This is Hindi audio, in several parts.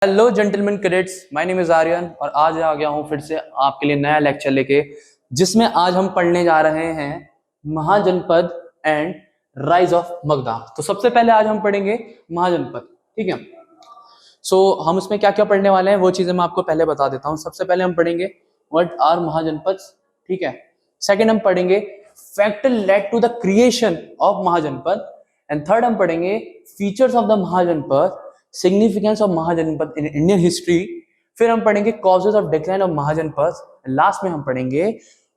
Hello gentleman cadets, my name is Aryan और आज आ गया हूँ फिर से आपके लिए नया लेक्चर लेके, जिसमें आज हम पढ़ने जा रहे हैं महाजनपद एंड राइज ऑफ मगधा। तो सबसे पहले आज हम पढ़ेंगे महाजनपद, ठीक है। हम उसमें क्या क्या पढ़ने वाले हैं वो चीजें मैं आपको पहले बता देता हूँ। सबसे पहले हम पढ़ेंगे व्हाट आर महाजनपद, ठीक है। सेकेंड हम पढ़ेंगे factor led to the creation of mahajanapada and third हम पढ़ेंगे features of the mahajanapada, significance of mahajanapada in Indian history. फिर हम पढ़ेंगे causes of decline of mahajanapada. Last में हम पढ़ेंगे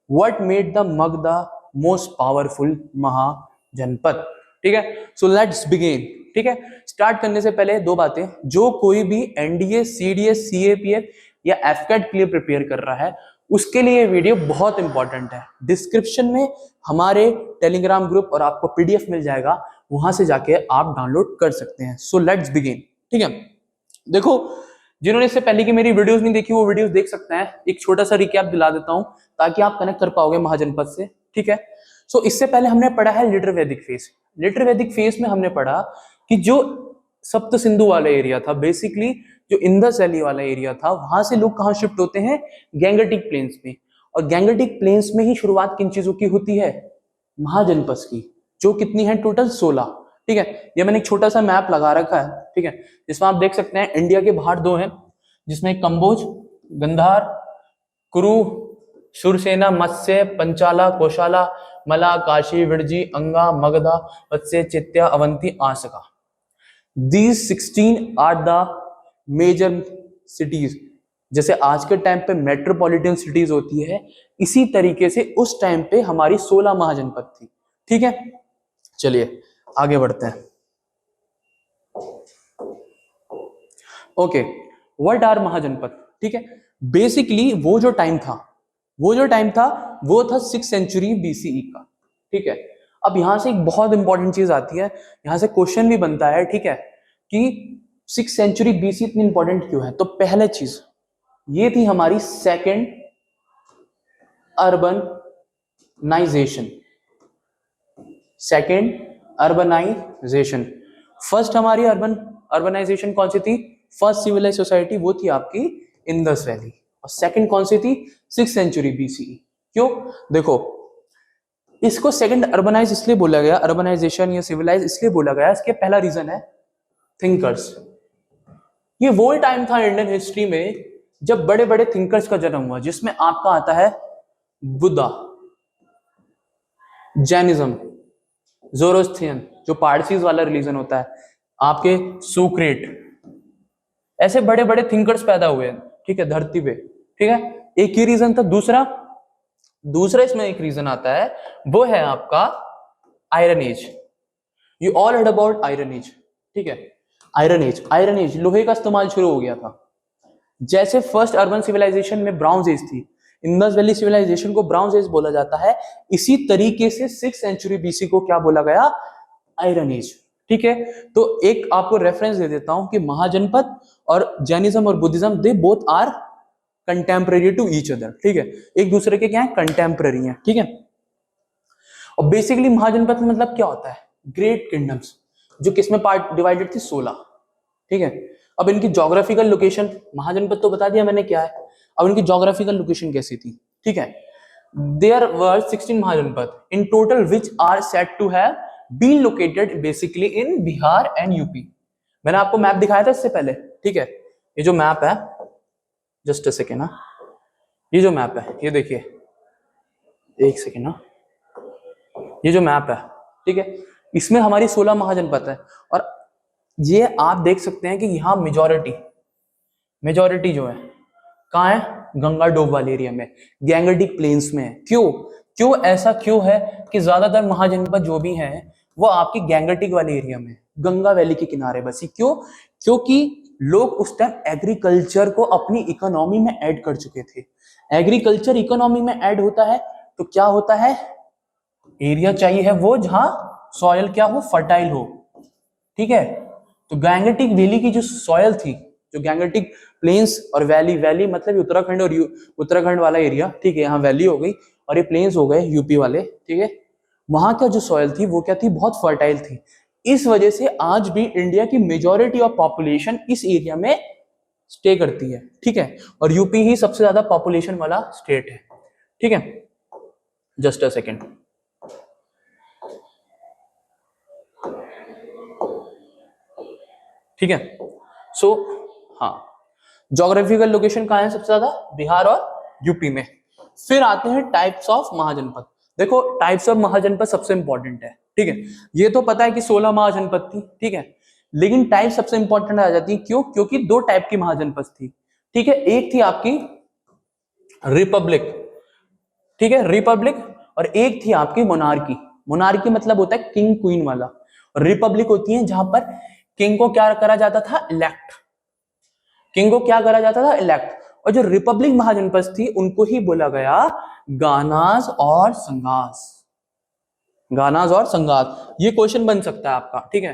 what made the Magadha most powerful mahajanapada, ठीक है। सो लेट्स बिगिन, ठीक है। स्टार्ट करने से पहले दो बातें, जो कोई भी एनडीए, सीडीएस, सीएपीएफ या एफकेट के लिए प्रिपेयर कर रहा है उसके लिए वीडियो बहुत इंपॉर्टेंट है। डिस्क्रिप्शन में हमारे टेलीग्राम ग्रुप और आपको पीडीएफ मिल जाएगा, वहां से जाके आप डाउनलोड कर सकते हैं। सो लेट्स बिगिन, ठीक है। देखो, जिन्होंने इससे पहले की मेरी वीडियोस नहीं देखी वो वीडियोस देख सकते हैं। एक छोटा सा रिकैप दिला देता हूं ताकि आप कनेक्ट कर पाओगे महाजनपद से, ठीक है। इससे पहले हमने पढ़ा है लिटर वैदिक फेज। लिटर वैदिक फेज में हमने पढ़ा कि जो सप्त सिंधु वाला एरिया था, बेसिकली जो इंडस वैली वाला एरिया था, वहां से लोग कहां शिफ्ट होते हैं, गैंगेटिक प्लेन्स में। और गैंगेटिक प्लेन्स में ही शुरुआत किन चीजों की होती है, महाजनपद की, जो कितनी है टोटल 16, ठीक है। ये मैंने एक छोटा सा मैप लगा रखा है, ठीक है, जिसमें आप देख सकते हैं इंडिया के बाहर दो हैं, जिसमें कंबोज, गंधार, कुरु, सुरसेना, मत्स्य, पंचाला, कोशाला, मला, काशी, विरजी, अंगा, Magadha, वत्स्य, चित्या, Avanti, आसका। These 16 are the major cities। जैसे आज के टाइम पे मेट्रोपॉलिटन सिटीज होती है, इसी तरीके से उस टाइम पे हमारी 16 महाजनपद थी, ठीक है। चलिए आगे बढ़ते हैं। ओके, व्हाट आर महाजनपद, ठीक है। बेसिकली वो जो टाइम था वो था 6th सेंचुरी बीसीई का, ठीक है। अब यहां से एक बहुत इंपॉर्टेंट चीज आती है, यहां से क्वेश्चन भी बनता है, ठीक है, कि 6th सेंचुरी बीसी इतनी इंपॉर्टेंट क्यों है। तो पहले चीज ये थी हमारी सेकेंड अर्बनाइजेशन। फर्स्ट हमारी अर्बनाइजेशन कौन सी थी, फर्स्ट सिविलाइज सोसाइटी वो थी आपकी इंडस वैली। और सेकंड कौन सी थी, 6th सेंचुरी बीसीई। क्यों, देखो इसको सेकंड अर्बनाइज इसलिए बोला गया, अर्बनाइजेशन या सिविलाइज इसलिए बोला गया, इसके पहला रीजन है थिंकर्स। ये वो टाइम था इंडियन हिस्ट्री में जब बड़े बड़े थिंकर्स का जन्म हुआ, जिसमें आपका आता है बुद्धा, जैनिज्म, ज़ोरोस्ट्रियन जो पारसीज वाला रिलीजन होता है, आपके सुक्रेट, ऐसे बड़े बड़े थिंकर्स पैदा हुए, ठीक है, धरती पे, ठीक है। एक ही रीजन था। दूसरा इसमें एक रीजन आता है, वो है आपका iron age. You all heard about iron age, ठीक है। आयरन एज लोहे का इस्तेमाल शुरू हो गया था। जैसे फर्स्ट अर्बन सिविलाइजेशन में ब्राउन एज थी, इंडस वैली सिविलाइजेशन को ब्राउन एज बोला जाता है, इसी तरीके से 6th सेंचुरी बीसी को क्या बोला गया, आयरन एज, ठीक है। तो एक आपको रेफरेंस दे देता हूं कि महाजनपद और जैनिज्म और Buddhism they both are contemporary to each other, ठीक है, एक दूसरे के क्या है, कंटेम्पररी हैं, ठीक है। और बेसिकली महाजनपद का मतलब क्या होता है, ग्रेट किंगडम्स, जो किसमें पार्ट डिवाइडेड थी, 16, ठीक है। अब इनकी ज्योग्राफिकल लोकेशन, महाजनपद तो बता दिया मैंने क्या है, अब इनकी ज्योग्राफिकल लोकेशन कैसी थी, ठीक है। There were 16 mahajanapada in total which are said to have been located basically in Bihar and UP. मैंने आपको मैप दिखाया था इससे पहले, ठीक है। ये जो मैप है, जस्ट अ सेकेंड ना, ये जो मैप है ये देखिए, एक सेकेंड ना, ये जो मैप है, ठीक है, इसमें हमारी 16 महाजनपद है। और ये आप देख सकते हैं कि यहाँ मेजॉरिटी जो है कहाँ है, गंगा डोब वाले एरिया में, गैंगेटिक प्लेन्स में है। क्यों ऐसा क्यों है कि ज्यादातर महाजनपद जो भी हैं वो आपकी गैंगेटिक वाले एरिया में, गंगा वैली के किनारे बसी। क्योंकि लोग उस टाइम एग्रीकल्चर को अपनी इकोनॉमी में ऐड कर चुके थे। एग्रीकल्चर इकोनॉमी में ऐड होता है तो क्या होता है, एरिया चाहिए है वो जहां सॉयल क्या हो, फर्टाइल हो, ठीक है। तो गैंगेटिक वैली की जो सॉयल थी, जो गैंगेटिक प्लेन्स और वैली मतलब उत्तराखंड और उत्तराखंड वाला एरिया, ठीक है, यहाँ वैली हो गई और ये प्लेन्स हो गए यूपी वाले, ठीक है। वहां का जो सॉयल थी वो क्या थी, बहुत फर्टाइल थी। इस वजह से आज भी इंडिया की मेजॉरिटी ऑफ पॉपुलेशन इस एरिया में स्टे करती है, ठीक है। और यूपी ही सबसे ज्यादा पॉपुलेशन वाला स्टेट है, ठीक है। Just a second. ठीक है। सो हाँ, ज्योग्राफिकल लोकेशन कहाँ है सबसे ज्यादा? बिहार और यूपी में। फिर आते हैं टाइप्स ऑफ महाजनपद। देखो टाइप्स ऑफ महाजनपद सबसे इंपॉर्टेंट है, ठीक है। ये तो पता है कि 16 महाजनपद थी, ठीक है, लेकिन टाइप सबसे इंपॉर्टेंट आ जाती है। क्यों? क्योंकि दो टाइप की महाजनपद थी, ठीक है। एक थी आपकी रिपब्लिक, ठीक है, रिपब्लिक, और एक थी आपकी मोनार्की। मोनार्की मतलब होता है किंग क्वीन वाला, और रिपब्लिक होती है जहां पर किंग को क्या करा जाता था? इलेक्ट। किंग को क्या करा जाता था? इलेक्ट। और जो रिपब्लिक महाजनपद थी उनको ही बोला गया गानाज और संगास। गानाज और संगास, ये क्वेश्चन बन सकता है आपका, ठीक है।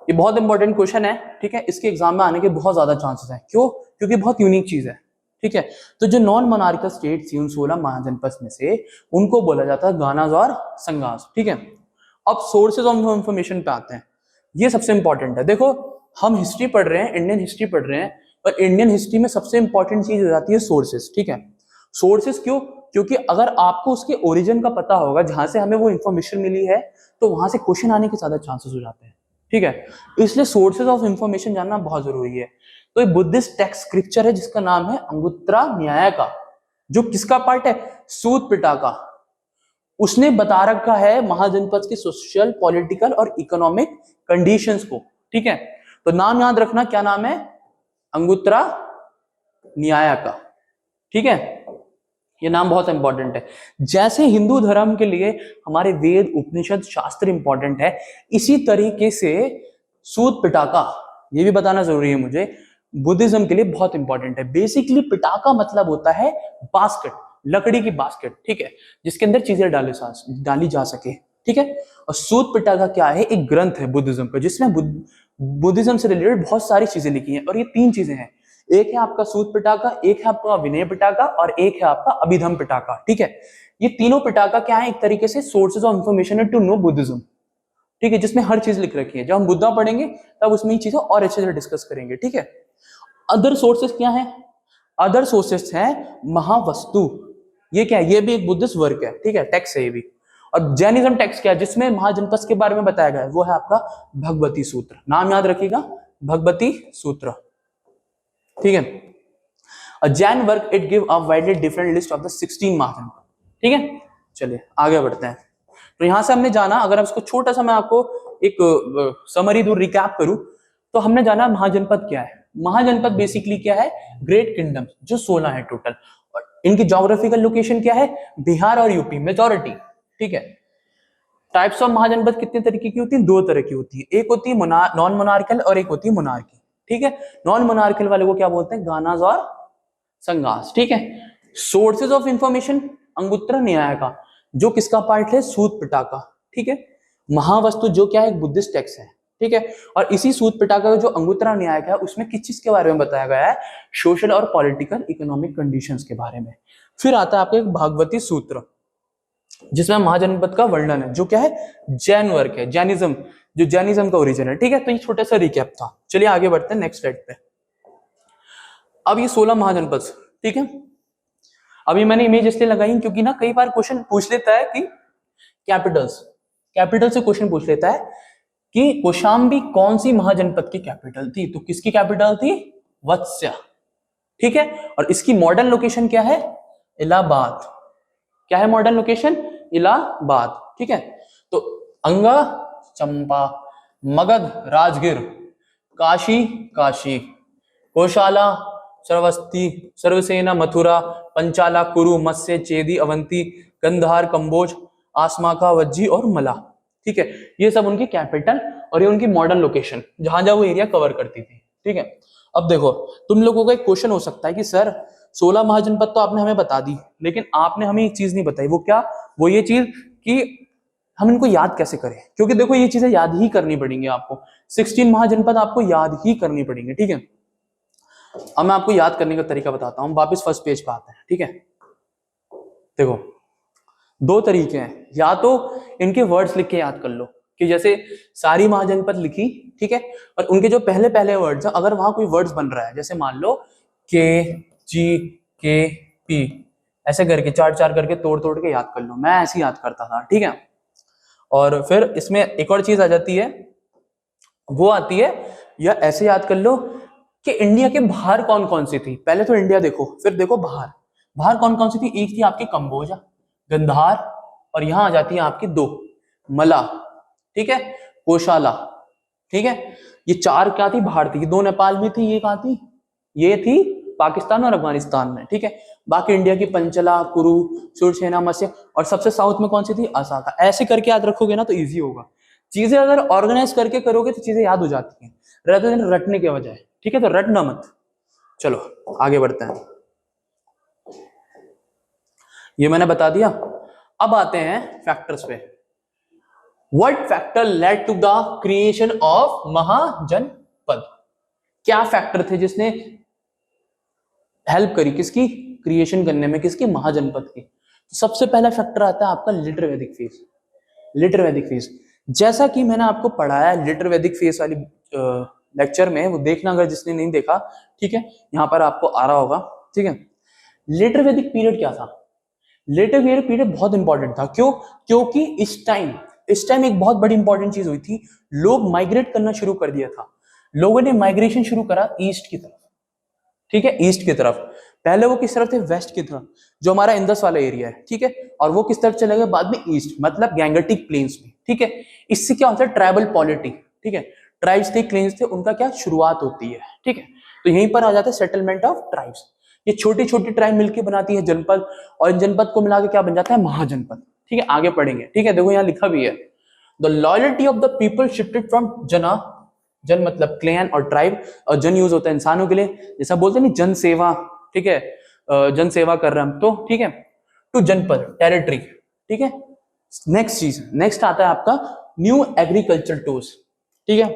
ये बहुत इंपॉर्टेंट क्वेश्चन है, ठीक है। इसके एग्जाम में आने के बहुत ज्यादा चांसेस हैं। क्यों? क्योंकि बहुत यूनिक चीज है, ठीक है। तो जो नॉन मोनार्कल स्टेट थी उन 16 महाजनपद में से, उनको बोला जाता है गानाज और संगास, ठीक है। अब सोर्सेज ऑफ इंफॉर्मेशन पे आते हैं। ये सबसे इंपॉर्टेंट है। देखो हम हिस्ट्री पढ़ रहे हैं, इंडियन हिस्ट्री पढ़ रहे हैं, और इंडियन हिस्ट्री में सबसे इंपॉर्टेंट चीज हो जाती है सोर्सेज, ठीक है। सोर्सेज क्यों? क्योंकि अगर आपको उसके ओरिजिन का पता होगा, जहां से हमें वो इंफॉर्मेशन मिली है, तो वहां से क्वेश्चन आने के ज्यादा चांसेस हो जाते हैं, ठीक है। इसलिए सोर्सेज ऑफ इंफॉर्मेशन जानना बहुत जरूरी है। तो एक बुद्धिस्ट टेक्स्ट स्क्रिप्चर है जिसका नाम है अंगुत्तरा न्यायिका, जो किसका पार्ट है? सूत पिटाका। उसने बता रखा है महाजनपद के सोशल, पॉलिटिकल और इकोनॉमिक कंडीशंस को, ठीक है। तो नाम याद रखना, क्या नाम है? अंगुत्तरा न्यायिका, ठीक है। ये नाम बहुत इंपॉर्टेंट है। जैसे हिंदू धर्म के लिए हमारे वेद, उपनिषद, शास्त्र इंपॉर्टेंट है, इसी तरीके से सूत पिटाका, ये भी बताना जरूरी है मुझे, बुद्धिज्म के लिए बहुत इंपॉर्टेंट है। बेसिकली पिटाका मतलब होता है बास्केट, लकड़ी की बास्केट, ठीक है, जिसके अंदर चीजें डाली जा सके, ठीक है। और सूत पिटाका क्या है? एक ग्रंथ है बुद्धिज्म का, जिसमें बुद्धिज्म से रिलेटेड बहुत सारी चीजें लिखी हैं। और ये तीन चीजें हैं, एक है आपका सूत पिटाका, एक है आपका विनय पिटाका, और एक है आपका अभिधम पिटाका, ठीक है। ये तीनों पिटाका क्या है? एक तरीके से सोर्सेज ऑफ इंफॉर्मेशन है टू नो बुद्धिज्म, ठीक है, जिसमें हर चीज लिख रखी है। जब हम बुद्धा पढ़ेंगे तब उसमें ये चीजें और अच्छे से डिस्कस करेंगे, ठीक है। अदर सोर्सेस क्या है? अदर सोर्सेस है महावस्तु। ये क्या है? ये भी एक बुद्धिस्ट वर्क है, ठीक है, टेक्स्ट है ये भी। और जैनिज्म टेक्स्ट क्या है जिसमें महाजनपद के बारे में बताया गया है? वो है आपका भगवती सूत्र। नाम याद रखिएगा, भगवती सूत्र, ठीक है। A Jain work it give a widely different list of the 16 महाजनपद, ठीक है। चलिए आगे बढ़ते हैं। तो यहां से हमने जाना, अगर आप इसको छोटा सा मैं आपको एक समरी दूर रिकैप करूं, तो हमने जाना महाजनपद क्या है। महाजनपद बेसिकली क्या है? ग्रेट किंगडम, जो 16 है टोटल। और इनकी ज्योग्राफिकल लोकेशन क्या है? बिहार और यूपी, मेजॉरिटी, ठीक है। टाइप्स ऑफ महाजनपद कितने तरीके की होती है? दो तरह की होती है। एक होती है नॉन मोनार्कल और एक होती है मोनार्की, ठीक है। नॉन मोनार्कल वाले को क्या बोलते हैं? गानाज और संगास, ठीक है। सोर्सेज ऑफ इंफॉर्मेशन अंगुत्तरा न्यायिका, जो किसका पार्ट है? सूत पिटाका, ठीक है। महावस्तु जो क्या है? एक बुद्धिस्ट टेक्स्ट है, ठीक है। और इसी सूत पिटाका का जो अंगुत्तरा न्यायिका है, उसमें किस चीज के बारे में बताया गया है? सोशल और पॉलिटिकल इकोनॉमिक कंडीशंस के बारे में। फिर आता है आपका एक भागवती सूत्र, जिसमें महाजनपद का वर्णन है, जो क्या है? जैन वर्क है, जैनिज्म, जो जैनिज्म का ओरिजिन है, ठीक है। तो ये छोटा सा रिकैप था। चलिए आगे बढ़ते हैं नेक्स्ट स्लाइड पे। अब ये 16 महाजनपद, ठीक है। अभी मैंने इमेज इसलिए लगाई क्योंकि ना कई बार क्वेश्चन पूछ लेता है कि कैपिटल से क्वेश्चन पूछ लेता है कि कौशाम्बी कौन सी महाजनपद की कैपिटल थी? तो किसकी कैपिटल थी? वत्स्या, ठीक है। और इसकी मॉडर्न लोकेशन क्या है? इलाहाबाद। क्या है मॉडर्न लोकेशन? इलाहाबाद, ठीक है। तो अंगा चंपा, मगध राजगीर, काशी काशी, कोशाला श्रावस्ती, सर्वसेना मथुरा, पंचाला कुरु, मत्स्य चेदी अवंती, गंधार कंबोज, आसमाका वज्जी और मला, ठीक है। ये सब उनकी कैपिटल और ये उनकी मॉडर्न लोकेशन, जहां जहां वो एरिया कवर करती थी, ठीक है। अब देखो तुम लोगों का एक क्वेश्चन हो सकता है कि सर 16 महाजनपद तो आपने हमें बता दी, लेकिन आपने हमें एक चीज नहीं बताई। वो क्या? वो ये चीज कि हम इनको याद कैसे करें, क्योंकि देखो ये चीजें याद ही करनी पड़ेंगी आपको। 16 महाजनपद आपको याद ही करनी पड़ेंगे, ठीक है। अब मैं आपको याद करने का तरीका बताता हूं। वापस फर्स्ट पेज पे आते हैं, ठीक है। देखो दो तरीके हैं, या तो इनके वर्ड्स लिख के याद कर लो, कि जैसे सारी महाजनपद लिखी, ठीक है, और उनके जो पहले पहले वर्ड्स हैं, अगर वहां कोई वर्ड्स बन रहा है, जैसे मान लो के जी के पी, ऐसे करके चार चार करके तोड़ तोड़ के याद कर लो, मैं ऐसे याद करता था, ठीक है। और फिर इसमें एक और चीज आ जाती है, वो आती है, या ऐसे याद कर लो कि इंडिया के बाहर कौन कौन सी थी। पहले तो इंडिया देखो, फिर देखो बाहर, बाहर कौन कौन सी थी। एक थी आपकी कंबोजा, गंधार, और यहां आ जाती है आपकी दो, मला, ठीक है, कोशाला, ठीक है। ये चार क्या थी, बाहर थी। दो नेपाल में थी, ये कहां थी, ये थी पाकिस्तान और अफगानिस्तान में, ठीक है। बाकी इंडिया की पंचला, कुरु, सुरसेना, मत्स्य, और सबसे साउथ में कौन सी थी, असाका। ऐसे करके याद रखोगे ना तो इजी होगा। चीजें अगर ऑर्गेनाइज करके करोगे तो चीजें याद हो जाती हैं, rather than रटने के बजाय, ठीक है। तो रटना मत। चलो आगे बढ़ते हैं, ये मैंने बता दिया। अब आते हैं फैक्टर्स पे। What factor led to the creation of महाजनपद? क्या फैक्टर थे जिसने हेल्प करी किसकी क्रिएशन करने में, किसकी, महाजनपद की? तो सबसे पहला फैक्टर आता है आपका लिटर वैदिक फेज। लिटर वैदिक फेज, जैसा कि मैंने आपको पढ़ाया लिटर वैदिक फेज वाली लेक्चर में, वो देखना अगर जिसने नहीं देखा, ठीक है, यहाँ पर आपको आ रहा होगा, ठीक है। लिटर वैदिक पीरियड क्या था? लिटर वैदिक पीरियड बहुत इंपॉर्टेंट था। क्यों? क्योंकि इस टाइम एक बहुत बड़ी इंपॉर्टेंट चीज हुई थी, लोग माइग्रेट करना शुरू कर दिया था। लोगों ने माइग्रेशन शुरू करा ईस्ट की तरफ, ठीक है, ईस्ट की तरफ। पहले वो किस तरफ थे, वेस्ट की तरफ, जो हमारा इंदस वाला एरिया है, ठीक है। और वो किस तरफ चले गए बाद में, ईस्ट, मतलब गैंगेटिक प्लेन्स में, ठीक है। इससे क्या होता है, ट्राइबल पॉलिटी, ठीक है, ट्राइब्स थे, क्लेन्स थे, उनका क्या शुरुआत होती है, ठीक है। तो यहीं पर आ जाता है सेटलमेंट ऑफ ट्राइब्स। ये छोटी छोटी ट्राइब मिलकर बनाती है जनपद, और इन जनपद को मिला के क्या बन जाता है, महाजनपद, ठीक है। आगे पढ़ेंगे, ठीक है। देखो यहाँ लिखा भी है, the loyalty of the people shifted from जन मतलब क्लैन और ट्राइब, और जन यूज होता है इंसानों के लिए, जैसा बोलते हैं नहीं, जन सेवा, ठीक है, जन सेवा कर रहे हैं हम तो, ठीक है, टू जनपद, टेरिटरी, ठीक है। नेक्स्ट चीज, नेक्स्ट आता है आपका न्यू एग्रीकल्चर टूल्स, ठीक है,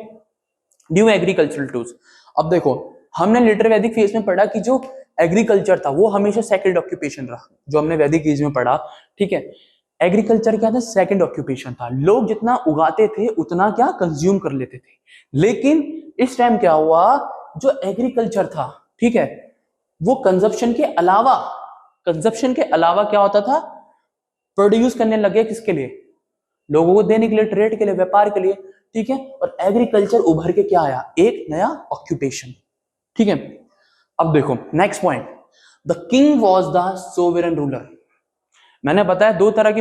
न्यू एग्रीकल्चरल टूल्स। अब देखो, हमने लिटर वैदिक फेज में पढ़ा कि जो एग्रीकल्चर था वो हमेशा सेकंड ऑक्यूपेशन रहा, जो हमने वैदिक एज में पढ़ा, ठीक है। एग्रीकल्चर क्या था, सेकंड ऑक्यूपेशन था। लोग जितना उगाते थे उतना क्या कंज्यूम कर लेते थे। लेकिन इस टाइम क्या हुआ, जो एग्रीकल्चर था, ठीक है, वो कंजप्शन के अलावा क्या होता था, प्रोड्यूस करने लगे, किसके लिए, लोगों को देने के लिए, ट्रेड के लिए, व्यापार के लिए, ठीक है। और एग्रीकल्चर उभर के क्या आया, एक नया ऑक्यूपेशन, ठीक है। अब देखो next point, the king was the sovereign ruler. मैंने बताया दो तरह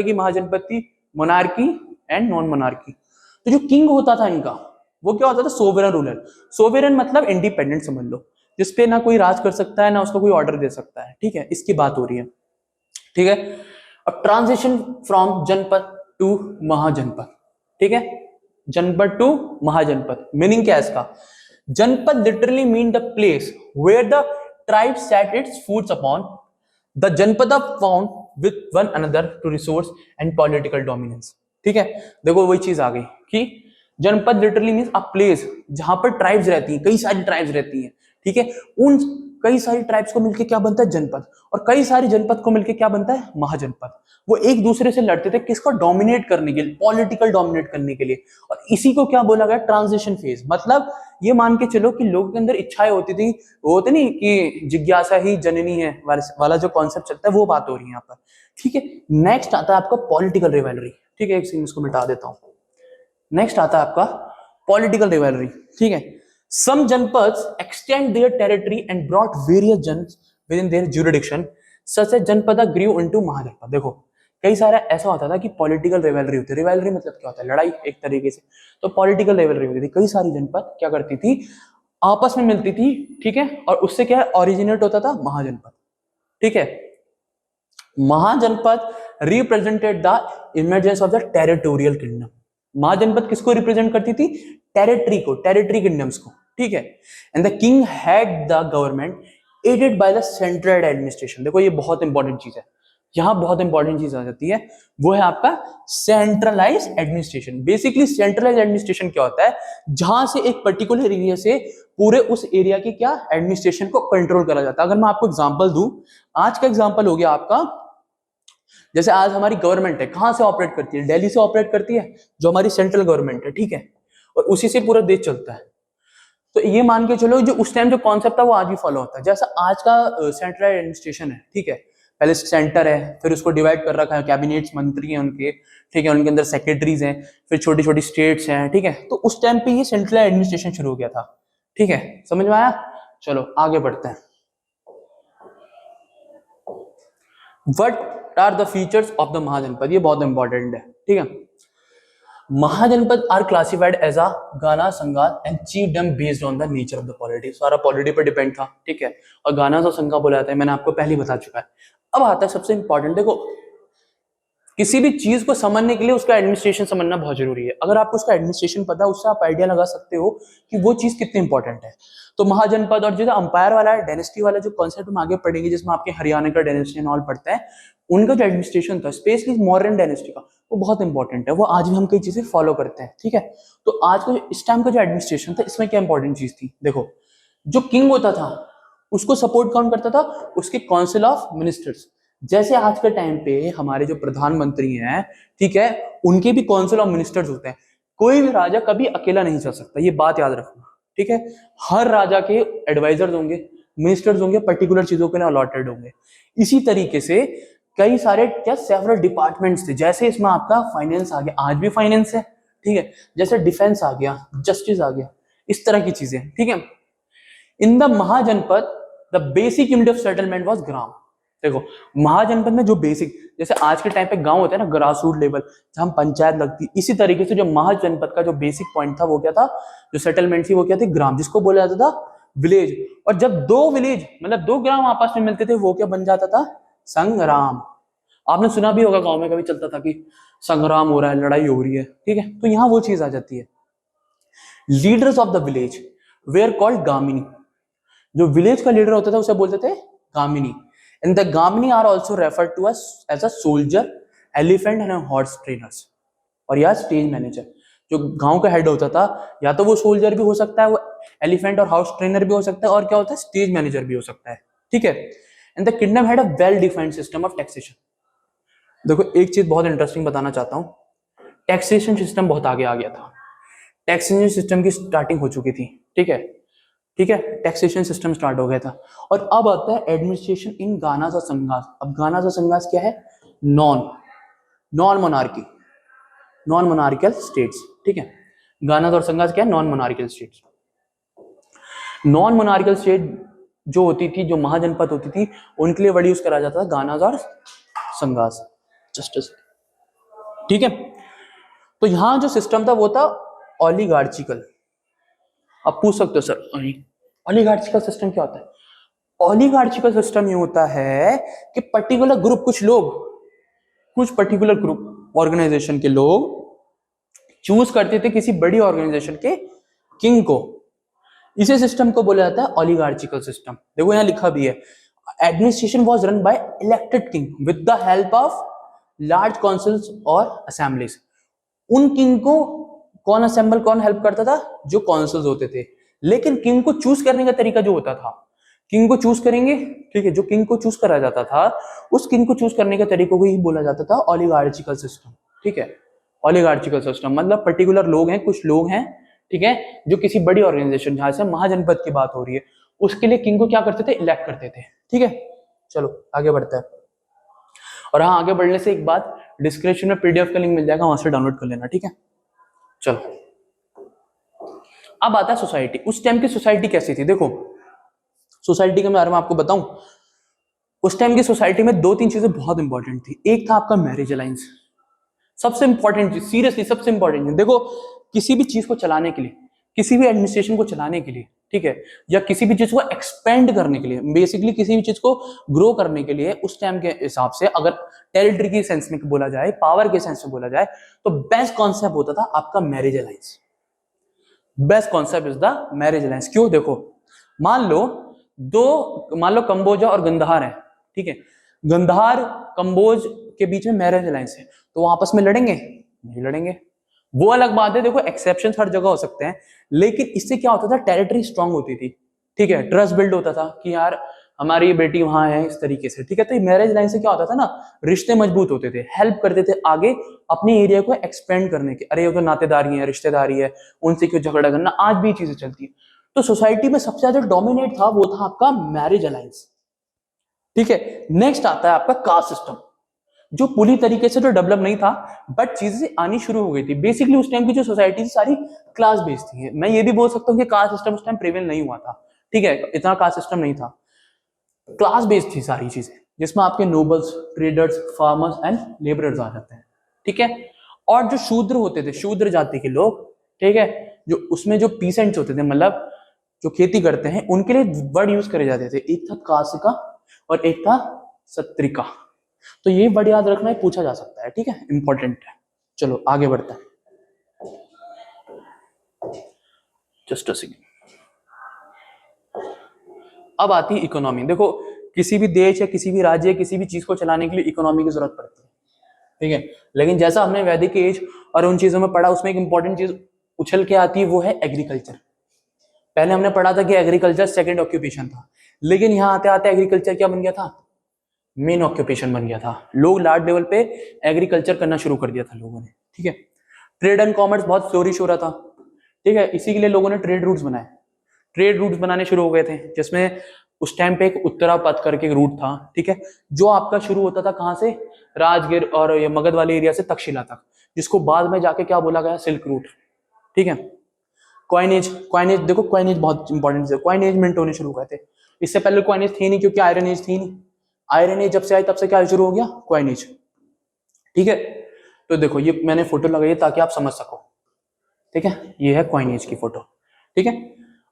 की महाजनपद थी, मोनार्की एंड नॉन मोनार्की। तो जो किंग होता था इनका, वो क्या होता था, सोवरेन रूलर। सोवरेन मतलब इंडिपेंडेंट समझ लो, जिसपे ना कोई राज कर सकता है, ना उसको कोई ऑर्डर दे सकता है, ठीक है, इसकी बात हो रही है, ठीक है। अब ट्रांजिशन फ्रॉम जनपद टू महाजनपद, ठीक है, जनपद टू महाजनपद, मीनिंग क्या है इसका? Janapada literally mean the place where the tribe set its foods upon the janapada found with one another to resource and political dominance, ठीक है। देखो वही चीज आ गई कि जनपद लिटरली मीन्स अ प्लेस जहां पर ट्राइब्स रहती हैं, कई सारी ट्राइब्स रहती हैं, ठीक है। उन कई सारी ट्राइब्स को मिलकर क्या बनता है, जनपद, और कई सारी जनपद को मिलकर क्या बनता है, महाजनपद। वो एक दूसरे से लड़ते थे, किसको, डोमिनेट करने के लिए, पॉलिटिकल डोमिनेट करने के लिए। और इसी को क्या बोला गया, ट्रांजिशन फेज। मतलब ये मान के चलो कि लोगों के अंदर इच्छाएं होती थी, वो होते नहीं कि जिज्ञासा ही जननी है वाला जो कॉन्सेप्ट चलता है, वो बात हो रही है यहाँ पर, ठीक है। नेक्स्ट आता है आपका पॉलिटिकल रिवैलरी, ठीक है, एक सीन इसको मिटा देता हूं। नेक्स्ट आता है आपका पॉलिटिकल रिवैलरी, ठीक है। Some janapadas extend their territory and brought various janas within their jurisdiction, such as janapada grew into महाजनपद। देखो कई सारा ऐसा होता था कि पॉलिटिकल रिवैलरी होती है। रिवैलरी मतलब क्या होता है, लड़ाई एक तरीके से। तो पॉलिटिकल रिवैलरी होती थी, कई सारी जनपद क्या करती थी, आपस में मिलती थी, ठीक है। और उससे क्या ओरिजिनेट होता था, महाजनपद, ठीक है। Mahajanapada represented the emergence of the territorial kingdom. Mahajanapada किसको रिप्रेजेंट करती थी, टेरिटरी को, टेरिटरी किंगडम्स को, ठीक है। And the king had the government aided by the central administration. देखो ये बहुत इंपॉर्टेंट चीज है, यहां बहुत इंपॉर्टेंट चीज आ जाती है, वो है आपका centralize administration. Basically centralize administration क्या होता है, जहां से एक पर्टिकुलर एरिया से पूरे उस एरिया की क्या एडमिनिस्ट्रेशन को कंट्रोल करा जाता है। अगर मैं आपको एग्जांपल दूं, आज का एग्जांपल हो गया आपका जैसे आज हमारी गवर्नमेंट है, कहाँ से ऑपरेट करती है? दिल्ली से ऑपरेट करती है, जो हमारी सेंट्रल गवर्नमेंट है, ठीक है, और उसी से पूरा देश चलता है। तो ये मान के चलो जो उस टाइम जो कॉन्सेप्ट था वो आज भी फॉलो होता है। जैसा आज का सेंट्रल एडमिनिस्ट्रेशन है, ठीक है, पहले सेंटर है, फिर उसको डिवाइड कर रखा है, कैबिनेट्स मंत्री हैं उनके, ठीक है, उनके अंदर सेक्रेटरीज हैं, फिर छोटी छोटी स्टेट्स हैं, ठीक है। तो उस टाइम पे ये सेंट्रल एडमिनिस्ट्रेशन शुरू हो गया था, ठीक है, समझ में आया? चलो आगे बढ़ते हैं। What are the features of the mahajanapada, ये बहुत इंपॉर्टेंट है, ठीक है। Mahajanapada are classified as a gana sangha and chiefdom based on the nature of the polity, सारा पॉलिटी पर डिपेंड था, ठीक है। और गाना जो संगा बोला जाता है, मैंने आपको पहले ही बता चुका है। अब आता है सबसे इंपॉर्टेंट, देखो किसी भी चीज को समझने के लिए उसका एडमिनिस्ट्रेशन समझना बहुत जरूरी है। अगर आपको उसका एडमिनिस्ट्रेशन पता है, उससे आप आइडिया लगा सकते हो कि वो चीज कितनी इंपॉर्टेंट है। तो महाजनपद और जो अंपायर वाला है, डायनेस्टी वाला जो कॉन्सेप्ट हम आगे पढ़ेंगे, जिसमें आपके हरियाणा का डायनेस्टी एंड ऑल पढ़ता है, उनका जो एडमिनिस्ट्रेशन था स्पेशली मॉडर्न डायनेस्टी का, वो बहुत इंपॉर्टेंट है। वो आज भी हम कई चीजें फॉलो करते हैं, ठीक है। तो आज का इस टाइम का जो एडमिनिस्ट्रेशन था, इसमें क्या इंपॉर्टेंट चीज थी? देखो, जो किंग होता था उसको सपोर्ट कौन करता था? उसके काउंसिल ऑफ मिनिस्टर्स। जैसे आज के टाइम पे हमारे जो प्रधानमंत्री हैं, ठीक है, उनके भी काउंसिल ऑफ मिनिस्टर्स होते हैं। कोई भी राजा कभी अकेला नहीं चल सकता, ये बात याद रखना, ठीक है। हर राजा के एडवाइजर्स होंगे, मिनिस्टर्स होंगे, पर्टिकुलर चीजों के लिए अलॉटेड होंगे। इसी तरीके से कई सारे क्या सेवरल डिपार्टमेंट्स थे, जैसे इसमें आपका फाइनेंस आ गया, आज भी फाइनेंस है, ठीक है, जैसे डिफेंस आ गया, जस्टिस आ गया, इस तरह की चीजें, ठीक है। In the mahajanapada the basic unit of settlement was grama. देखो, महाजनपद में जो बेसिक, जैसे आज के टाइम पे गांव होता है ना, ग्रास रूट लेवल जहां पंचायत लगती, इसी तरीके से जो महाजनपद का जो बेसिक पॉइंट था वो क्या था? जो सेटलमेंट थी वो क्या थी? ग्राम, जिसको बोला जाता था विलेज। और जब दो विलेज मतलब दो ग्राम आपस में मिलते थे, वो क्या बन जाता था? संग्राम। आपने सुना भी होगा, गांव में कभी चलता था कि संग्राम हो रहा है, लड़ाई हो रही है, ठीक है। तो यहां वो चीज आ जाती है। Leaders of the village were called gamini. जो विलेज का लीडर होता था उसे बोलते थे gamini. And the gamini are also referred to us as a soldier, elephant and horse trainers, और या स्टेज मैनेजर। जो गांव का हेड होता था, या तो वो सोल्जर भी हो सकता है, वो एलिफेंट और हाउस ट्रेनर भी हो सकता है, और क्या होता है? स्टेज मैनेजर भी हो सकता है, ठीक है। And the kingdom had a well defined system of taxation. देखो, एक चीज बहुत इंटरेस्टिंग बताना चाहता हूं, टैक्सेशन सिस्टम बहुत आगे आ गया था। टैक्सेशन सिस्टम की स्टार्टिंग हो चुकी थी, ठीक है, ठीक है, टैक्सेशन सिस्टम स्टार्ट हो गया था। और अब आता है एडमिनिस्ट्रेशन इन गानास और संघास। अब गानास और संघास क्या है? Non non monarchy, non monarchial states, ठीक है। गानास और संघास क्या है? Non monarchial states. Non monarchial state जो होती थी, जो महाजनपद होती थी, उनके लिए वर्ड यूज करा जाता था गानास और संघास, जस्टिस, ठीक है। तो यहां जो सिस्टम था वो था ओलिगार्चिकल। अब पूछ सकते हो सर, ओलिगार्चिकल सिस्टम क्या होता है? ओलिगार्चिकल सिस्टम ये होता है कि पर्टिकुलर ग्रुप, कुछ पर्टिकुलर ग्रुप ऑर्गेनाइजेशन के लोग चूज करते थे किसी बड़ी ऑर्गेनाइजेशन के किंग को। इसी सिस्टम को बोला जाता है ओलिगार्चिकल सिस्टम। देखो यहां लिखा भी है, administration was run by elected king with the help of large councils और असेंबलीज। उन किंग को कौन असेंबल, कौन हेल्प करता था? जो काउंसिल्स होते थे। लेकिन किंग को चूज करने का तरीका जो होता था, किंग को चूज करेंगे, ठीक है, जो किंग को चूज करा जाता था, उस किंग को चूज करने के तरीकों को ही बोला जाता था ओलिगार्चिकल सिस्टम, ठीक है। ओलिगार्चिकल सिस्टम मतलब पर्टिकुलर लोग हैं, कुछ लोग हैं, ठीक है, जो किसी बड़ी ऑर्गेनाइजेशन, जहां से महाजनपद की बात हो रही है, उसके लिए किंग को क्या करते थे? इलेक्ट करते थे, ठीक है। चलो आगे बढ़ते हैं। और हाँ, आगे बढ़ने से एक बात, डिस्क्रिप्शन में पीडीएफ का लिंक मिल जाएगा, वहां से डाउनलोड कर लेना, ठीक है। चलो अब आता है सोसाइटी। उस टाइम की सोसाइटी कैसी थी? देखो, सोसाइटी के बारे में आपको बताऊं, उस टाइम की सोसाइटी में दो तीन चीजें बहुत इंपॉर्टेंट थी। एक था आपका मैरिज अलायंस, सबसे इंपॉर्टेंट चीज, सीरियसली सबसे इंपॉर्टेंट चीज। देखो, किसी भी चीज को चलाने के लिए, किसी भी एडमिनिस्ट्रेशन को चलाने के लिए, ठीक है, या किसी भी चीज को एक्सपेंड करने के लिए, बेसिकली किसी भी चीज को ग्रो करने के लिए, उस टाइम के हिसाब से अगर टेरिटरी की सेंस में बोला जाए, पावर के सेंस में बोला जाए, तो बेस्ट कॉन्सेप्ट होता था आपका marriage alliance. Best concept is the marriage alliance. क्यों? देखो, मान लो कंबोजा और गंधार है, ठीक है, गंधार कंबोज के बीच में मैरिज अलायंस है, तो वो आपस में लड़ेंगे? नहीं लड़ेंगे। वो अलग बात है, देखो एक्सेप्शन हर जगह हो सकते हैं, लेकिन इससे क्या होता था? टेरिटरी स्ट्रांग होती थी, ठीक है, ट्रस्ट बिल्ड होता था कि यार हमारी ये बेटी वहां है, इस तरीके से, ठीक है। तो मैरिज लाइन से क्या होता था ना, रिश्ते मजबूत होते थे, हेल्प करते थे आगे अपने एरिया को एक्सपेंड करने के। अरे ये तो नातेदारी है, रिश्तेदारी है, उनसे क्यों झगड़ा करना, आज भी चीजें चलती है। तो सोसाइटी में सबसे ज्यादा डोमिनेट था वो था आपका मैरिज अलायंस, ठीक है। नेक्स्ट आता है आपका कास्ट सिस्टम, जो पूरी तरीके से तो डेवलप नहीं था, बट चीजें आनी शुरू हो गई थी। बेसिकली उस टाइम की जो सोसाइटी थी सारी क्लास बेस्ड थी। मैं ये भी बोल सकता हूँ कि कास्ट सिस्टम उस टाइम प्रिवेल नहीं हुआ था, ठीक है, इतना कास्ट सिस्टम नहीं था, क्लास बेस्ड थी सारी चीजें, जिसमें आपके nobles, traders, farmers and labourers आ जाते हैं, ठीक है। और जो शूद्र होते थे, शूद्र जाति के लोग, ठीक है, जो उसमें जो पीसेंट्स होते थे, मतलब जो खेती करते हैं, उनके लिए वर्ड यूज करे जाते थे, एक था कासिका और एक था सत्रिका। तो ये वर्ड याद रखना है, पूछा जा सकता है, ठीक है, इंपॉर्टेंट है। चलो आगे बढ़ते हैं, जस्ट अ सेकेंड। अब आती है इकोनॉमी। देखो किसी भी देश या किसी भी राज्य, किसी भी चीज को चलाने के लिए इकोनॉमी की जरूरत पड़ती है, ठीक है। लेकिन जैसा हमने वैदिक एज और उन चीजों में पढ़ा, उसमें एक इंपॉर्टेंट चीज उछल के आती है, वो है एग्रीकल्चर। पहले हमने पढ़ा था कि एग्रीकल्चर सेकंड ऑक्यूपेशन था, लेकिन यहां आते आते एग्रीकल्चर क्या बन गया था, मेन ऑक्यूपेशन बन गया था। लोग लार्ज लेवल पे एग्रीकल्चर करना शुरू कर दिया था लोगों ने, ठीक है। ट्रेड एंड कॉमर्स बहुत फ्लोरिश हो रहा था, ठीक है, इसी के लिए लोगों ने ट्रेड रूट्स बनाए, ट्रेड रूट्स बनाने शुरू हो गए थे, जिसमें उस टाइम पे एक उत्तरापथ करके एक रूट था, ठीक है, जो आपका शुरू होता था कहां से, राजगीर और ये मगध वाले एरिया से तक्षशिला तक, जिसको बाद में जाके क्या बोला गया, सिल्क रूट, ठीक है। कॉइनेज, कॉइनेज देखो, कॉइनेज बहुत इंपॉर्टेंट है, कॉइनेज मिंट होने शुरू हुए थे। इससे पहले कॉइनेज थी नहीं, क्योंकि आयरन एज थी नहीं। आयरन एज जब से आई तब से क्या शुरू हो गया, कॉइनेज, ठीक है। तो देखो ये मैंने फोटो लगाई है ताकि आप समझ सको, ठीक है, ये है कॉइनेज की फोटो, ठीक है।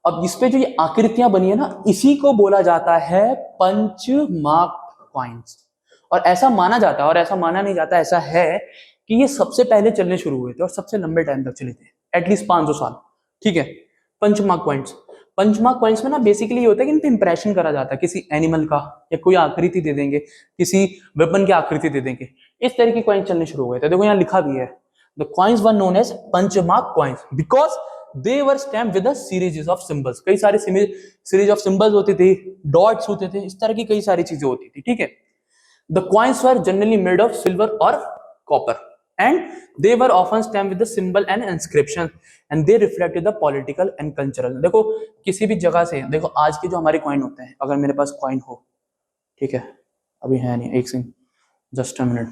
अब इस पे जो ये आकृतियां बनी है ना, इसी को बोला जाता है पंचमार्क कॉइन्स। और ऐसा माना जाता है, और ऐसा माना नहीं जाता, ऐसा है कि ये सबसे पहले चलने शुरू हुए थे और सबसे लंबे टाइम तक चले थे, एटलीस्ट 500 साल, ठीक है। पंचमार्क कॉइन्स, पंचमार्क कॉइन्स में ना बेसिकली ये होता है कि इन पे इंप्रेशन करा जाता है, किसी एनिमल का या कोई आकृति दे देंगे, किसी वेपन की आकृति दे देंगे, इस तरह की कॉइन्स चलने शुरू हो गए थे। देखो यहाँ लिखा भी है, the coins were known as punchmark coins because they were stamped with a series of symbols. कई सारे सीरीज ऑफ सिंबल्स होती थी, डॉट्स होते थे, इस तरह की कई सारी चीजें होती थी, ठीक है। The coins were generally made of silver और copper and they were often stamped with the symbol and inscription and they reflected the political and cultural। देखो किसी भी जगह से, देखो आज के जो हमारे कॉइन होते हैं, अगर मेरे पास कॉइन हो, ठीक है, अभी है नहीं, एक सेकंड, जस्ट अ मिनट।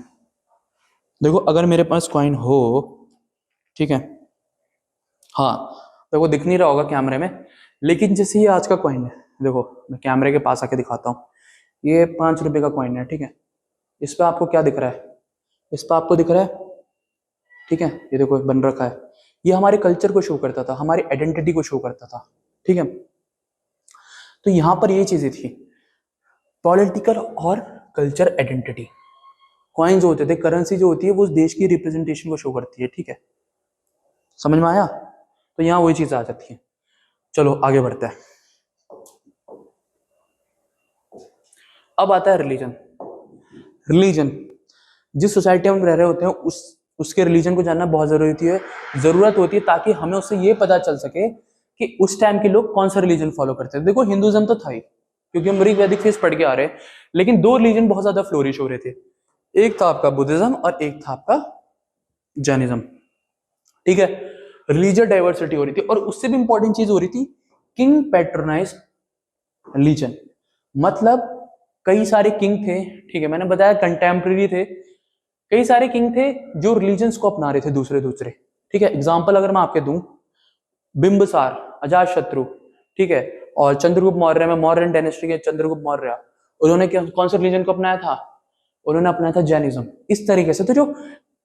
देखो अगर मेरे पास कॉइन हो, ठीक है, हाँ, देखो दिख नहीं रहा होगा कैमरे में, लेकिन जैसे ये आज का कॉइन है, देखो मैं कैमरे के पास आके दिखाता हूँ, ये 5 रुपए का कॉइन है, ठीक है। इस पर आपको क्या दिख रहा है, इस पर आपको दिख रहा है, ठीक है, ये देखो बन रखा है, ये हमारे कल्चर को शो करता था, हमारी आइडेंटिटी को शो करता था, ठीक है। तो यहां पर ये चीजें थी, पॉलिटिकल और कल्चर आइडेंटिटी। कॉइन जो होते थे, करेंसी जो होती है, वो उस देश की रिप्रेजेंटेशन को शो करती है, ठीक है, समझ में आया। तो यहां वही चीज आ जाती है। चलो आगे बढ़ते हैं। अब आता है रिलीजन। रिलीजन, जिस सोसाइटी में हम रह रहे होते हैं उसके रिलीजन को जानना बहुत जरूरत होती है, ताकि हमें उससे ये पता चल सके कि उस टाइम के लोग कौन सा रिलीजन फॉलो करते थे। देखो हिंदुइज्म तो था ही, क्योंकि हम ऋग वैदिक फेज पढ़ के आ रहे हैं, लेकिन 2 रिलीजन बहुत ज्यादा फ्लोरिश हो रहे थे, एक था आपका बुद्धिज्म और एक था आपका जैनिज्म, ठीक है। रिलीजियस डाइवर्सिटी हो रही थी, और उससे भी इंपॉर्टेंट चीज हो रही थी, किंग पैट्रोनाइज रिलीजन। मतलब कई सारे किंग थे, ठीक है, मैंने बताया कंटेम्प्रेरी थे, कई सारे किंग थे जो रिलीजन्स को अपना रहे थे दूसरे, ठीक है। एग्जांपल अगर मैं आपके दूं, बिंबिसार, अजात शत्रु, ठीक है, और चंद्रगुप्त मौर्य में, मौर्यन डायनेस्टी के चंद्रगुप्त मौर्य, उन्होंने कौन सा रिलीजन को अपनाया था, उन्होंने अपनाया था जैनिज्म। इस तरीके से तो जो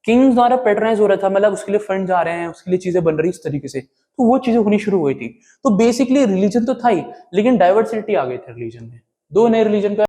किंग्स द्वारा पैट्रनाइज हो रहा था, मतलब उसके लिए फंड आ रहे हैं, उसके लिए चीजें बन रही इस तरीके से, तो वो चीजें होनी शुरू हुई थी। तो बेसिकली रिलीजन तो था ही, लेकिन डाइवर्सिटी आ गई थी रिलीजन में, 2 नए रिलीजन का